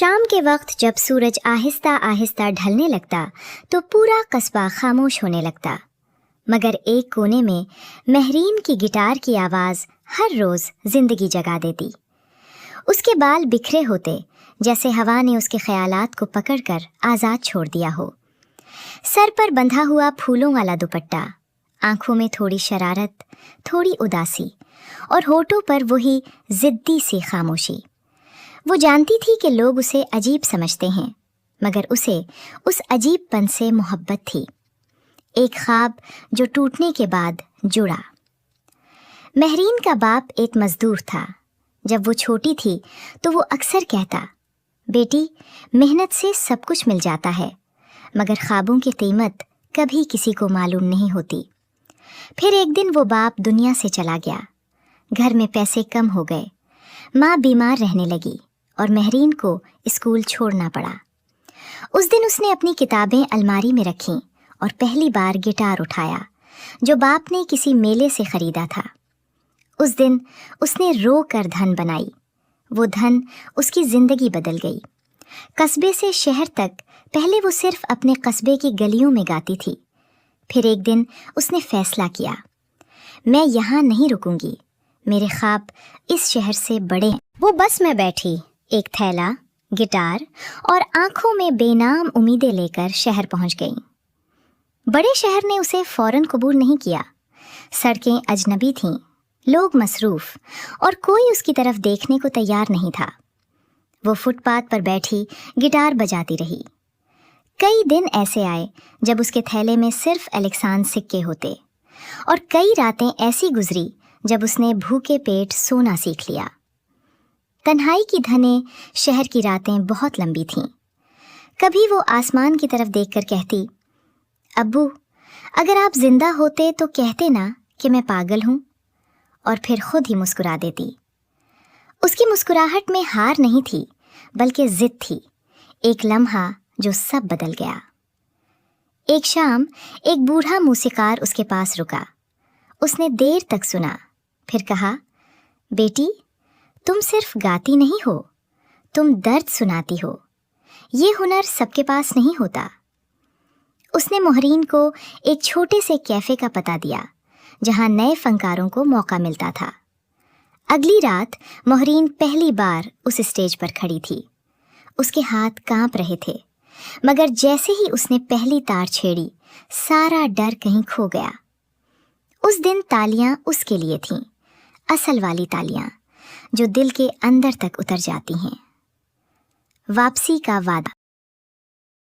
शाम के वक्त जब सूरज आहिस्ता आहिस्ता ढलने लगता तो पूरा कस्बा खामोश होने लगता, मगर एक कोने में महरीन की गिटार की आवाज़ हर रोज़ जिंदगी जगा देती। उसके बाल बिखरे होते, जैसे हवा ने उसके ख्यालात को पकड़कर आज़ाद छोड़ दिया हो। सर पर बंधा हुआ फूलों वाला दुपट्टा, आंखों में थोड़ी शरारत, थोड़ी उदासी और होठों पर वही ज़िद्दी सी खामोशी। वो जानती थी कि लोग उसे अजीब समझते हैं, मगर उसे उस अजीबपन से मोहब्बत थी, एक ख्वाब जो टूटने के बाद जुड़ा। महरीन का बाप एक मज़दूर था। जब वो छोटी थी तो वो अक्सर कहता, बेटी, मेहनत से सब कुछ मिल जाता है, मगर ख्वाबों की कीमत कभी किसी को मालूम नहीं होती। फिर एक दिन वो बाप दुनिया से चला गया। घर में पैसे कम हो गए, माँ बीमार रहने लगी और महरीन को स्कूल छोड़ना पड़ा। उस दिन उसने अपनी किताबें अलमारी में रखीं और पहली बार गिटार उठाया, जो बाप ने किसी मेले से ख़रीदा था। उस दिन उसने रो कर धन बनाई। वो धन उसकी ज़िंदगी बदल गई। कस्बे से शहर तक पहले वो सिर्फ अपने कस्बे की गलियों में गाती थी। फिर एक दिन उसने फ़ैसला किया, मैं यहाँ नहीं रुकूंगी, मेरे ख्वाब इस शहर से बड़े हैं। वो बस में बैठी, एक थैला, गिटार और आंखों में बेनाम उम्मीदें लेकर शहर पहुंच गई। बड़े शहर ने उसे फौरन कबूल नहीं किया। सड़कें अजनबी थीं, लोग मसरूफ़ और कोई उसकी तरफ देखने को तैयार नहीं था। वो फुटपाथ पर बैठी गिटार बजाती रही। कई दिन ऐसे आए जब उसके थैले में सिर्फ एलेक्सान सिक्के होते, और कई रातें ऐसी गुजरी जब उसने भूखे पेट सोना सीख लिया। तन्हाई की धने शहर की रातें बहुत लंबी थीं। कभी वो आसमान की तरफ देखकर कहती, अब्बू, अगर आप जिंदा होते तो कहते ना कि मैं पागल हूँ, और फिर खुद ही मुस्कुरा देती। उसकी मुस्कुराहट में हार नहीं थी, बल्कि जिद थी, एक लम्हा जो सब बदल गया। एक शाम एक बूढ़ा मूसीकार उसके पास रुका। उसने देर तक सुना, फिर कहा, बेटी, तुम सिर्फ गाती नहीं हो, तुम दर्द सुनाती हो। ये हुनर सबके पास नहीं होता। उसने महरीन को एक छोटे से कैफ़े का पता दिया, जहां नए फनकारों को मौका मिलता था। अगली रात महरीन पहली बार उस स्टेज पर खड़ी थी। उसके हाथ कांप रहे थे, मगर जैसे ही उसने पहली तार छेड़ी, सारा डर कहीं खो गया। उस दिन तालियां उसके लिए थीं, असल वाली तालियां जो दिल के अंदर तक उतर जाती हैं। वापसी का वादा।